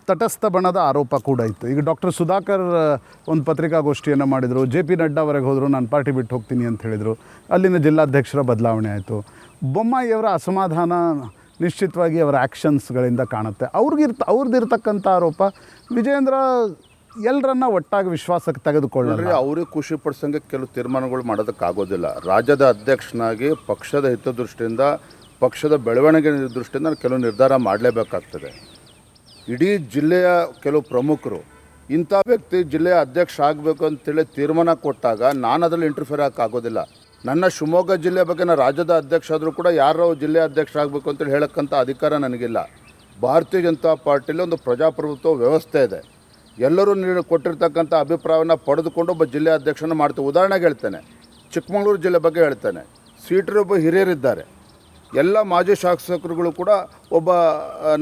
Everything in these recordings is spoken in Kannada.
ತಟಸ್ಥ ಬಣದ ಆರೋಪ ಕೂಡ ಇತ್ತು. ಈಗ ಡಾಕ್ಟರ್ ಸುಧಾಕರ್ ಒಂದು ಪತ್ರಿಕಾಗೋಷ್ಠಿಯನ್ನು ಮಾಡಿದರು. JP ನಡ್ಡಾವರೆಗೆ ಹೋದರು, ನಾನು ಪಾರ್ಟಿ ಬಿಟ್ಟು ಹೋಗ್ತೀನಿ ಅಂತ ಹೇಳಿದರು. ಅಲ್ಲಿನ ಜಿಲ್ಲಾಧ್ಯಕ್ಷರ ಬದಲಾವಣೆ ಆಯಿತು. ಬೊಮ್ಮಾಯಿಯವರ ಅಸಮಾಧಾನ ನಿಶ್ಚಿತವಾಗಿ ಅವರ ಆ್ಯಕ್ಷನ್ಸ್ಗಳಿಂದ ಕಾಣುತ್ತೆ. ಅವ್ರದ್ದಿರ್ತಕ್ಕಂಥ ಆರೋಪ ವಿಜಯೇಂದ್ರ ಎಲ್ಲರನ್ನ ಒಟ್ಟಾಗಿ ವಿಶ್ವಾಸಕ್ಕೆ ತೆಗೆದುಕೊಳ್ಳಿ ಅವ್ರಿಗೆ ಖುಷಿ ಪಡಿಸಂಗೆ ಕೆಲವು ತೀರ್ಮಾನಗಳು ಮಾಡೋದಕ್ಕಾಗೋದಿಲ್ಲ. ರಾಜ್ಯದ ಅಧ್ಯಕ್ಷನಾಗಿ ಪಕ್ಷದ ಹಿತದೃಷ್ಟಿಯಿಂದ, ಪಕ್ಷದ ಬೆಳವಣಿಗೆ ದೃಷ್ಟಿಯಿಂದ ಕೆಲವು ನಿರ್ಧಾರ ಮಾಡಲೇಬೇಕಾಗ್ತದೆ. ಇಡೀ ಜಿಲ್ಲೆಯ ಕೆಲವು ಪ್ರಮುಖರು ಇಂಥ ವ್ಯಕ್ತಿ ಜಿಲ್ಲೆಯ ಅಧ್ಯಕ್ಷ ಆಗಬೇಕು ಅಂತೇಳಿ ತೀರ್ಮಾನ ಕೊಟ್ಟಾಗ ನಾನು ಅದರಲ್ಲಿ ಇಂಟರ್ಫಿಯರ್ ಆಗೋದಿಲ್ಲ. ನನ್ನ ಶಿವಮೊಗ್ಗ ಜಿಲ್ಲೆ ಬಗ್ಗೆ ನಾನು ರಾಜ್ಯದ ಅಧ್ಯಕ್ಷ ಆದರೂ ಕೂಡ ಯಾರೋ ಜಿಲ್ಲೆಯ ಅಧ್ಯಕ್ಷ ಆಗಬೇಕು ಅಂತೇಳಿ ಹೇಳೋಕ್ಕಂಥ ಅಧಿಕಾರ ನನಗಿಲ್ಲ. ಭಾರತೀಯ ಜನತಾ ಪಾರ್ಟಿಯಲ್ಲಿ ಒಂದು ಪ್ರಜಾಪ್ರಭುತ್ವ ವ್ಯವಸ್ಥೆ ಇದೆ. ಎಲ್ಲರೂ ಕೊಟ್ಟಿರ್ತಕ್ಕಂಥ ಅಭಿಪ್ರಾಯವನ್ನು ಪಡೆದುಕೊಂಡು ಒಬ್ಬ ಜಿಲ್ಲೆಯ ಅಧ್ಯಕ್ಷನ ಮಾಡ್ತೀವಿ. ಉದಾಹರಣೆಗೆ ಹೇಳ್ತೇನೆ, ಚಿಕ್ಕಮಗಳೂರು ಜಿಲ್ಲೆ ಬಗ್ಗೆ ಹೇಳ್ತೇನೆ. ಸೀಟರು ಒಬ್ಬ ಹಿರಿಯರಿದ್ದಾರೆ. ಎಲ್ಲ ಮಾಜಿ ಶಾಸಕರುಗಳು ಕೂಡ ಒಬ್ಬ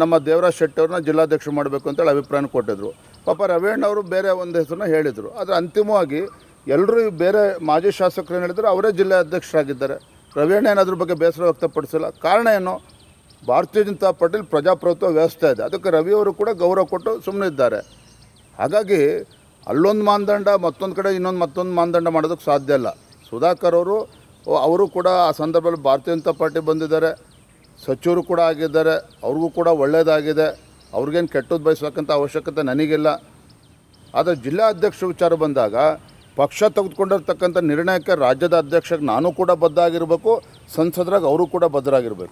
ನಮ್ಮ ದೇವರಾಜ್ ಶೆಟ್ಟಿ ಅವ್ರನ್ನ ಜಿಲ್ಲಾಧ್ಯಕ್ಷ ಮಾಡಬೇಕು ಅಂತೇಳಿ ಅಭಿಪ್ರಾಯ ಕೊಟ್ಟಿದ್ದರು. ಪಾಪ ರವೀಣ್ಣವರು ಬೇರೆ ಒಂದು ಹೆಸರನ್ನ ಹೇಳಿದರು. ಆದರೆ ಅಂತಿಮವಾಗಿ ಎಲ್ಲರೂ ಬೇರೆ ಮಾಜಿ ಶಾಸಕರು ಏನು ಹೇಳಿದ್ರು ಅವರೇ ಜಿಲ್ಲೆ ಅಧ್ಯಕ್ಷರಾಗಿದ್ದಾರೆ. ರವೀಣ್ಣ ಏನಾದ್ರ ಬಗ್ಗೆ ಬೇಸರ ವ್ಯಕ್ತಪಡಿಸಿಲ್ಲ. ಕಾರಣ ಏನು? ಭಾರತೀಯ ಜನತಾ ಪಾರ್ಟಿಲಿ ಪ್ರಜಾಪ್ರಭುತ್ವ ವ್ಯವಸ್ಥೆ ಇದೆ. ಅದಕ್ಕೆ ರವಿಯವರು ಕೂಡ ಗೌರವ ಕೊಟ್ಟು ಸುಮ್ಮನೆ ಇದ್ದಾರೆ. ಹಾಗಾಗಿ ಅಲ್ಲೊಂದು ಮಾನದಂಡ, ಮತ್ತೊಂದು ಕಡೆ ಮತ್ತೊಂದು ಮಾನದಂಡ ಮಾಡೋದಕ್ಕೆ ಸಾಧ್ಯ ಇಲ್ಲ. ಸುಧಾಕರ್ ಅವರು ಕೂಡ ಆ ಸಂದರ್ಭದಲ್ಲಿ ಭಾರತೀಯ ಜನತಾ ಪಾರ್ಟಿ ಬಂದಿದ್ದಾರೆ, ಸಚಿವರು ಕೂಡ ಆಗಿದ್ದಾರೆ. ಅವ್ರಿಗೂ ಕೂಡ ಒಳ್ಳೆಯದಾಗಿದೆ. ಅವ್ರಿಗೇನು ಕೆಟ್ಟದ್ದು ಬಯಸಬೇಕಂತ ಅವಶ್ಯಕತೆ ನನಗಿಲ್ಲ. ಆದರೆ ಜಿಲ್ಲಾ ಅಧ್ಯಕ್ಷ ವಿಚಾರ ಬಂದಾಗ ಪಕ್ಷ ತೆಗೆದುಕೊಂಡಿರ್ತಕ್ಕಂಥ ನಿರ್ಣಯಕ್ಕೆ ರಾಜ್ಯದ ಅಧ್ಯಕ್ಷಕ್ಕೆ ನಾನು ಕೂಡ ಬದ್ಧ ಆಗಿರಬೇಕು, ಸಂಸದರಾಗಿ ಅವರು ಕೂಡ ಬದ್ಧರಾಗಿರಬೇಕು.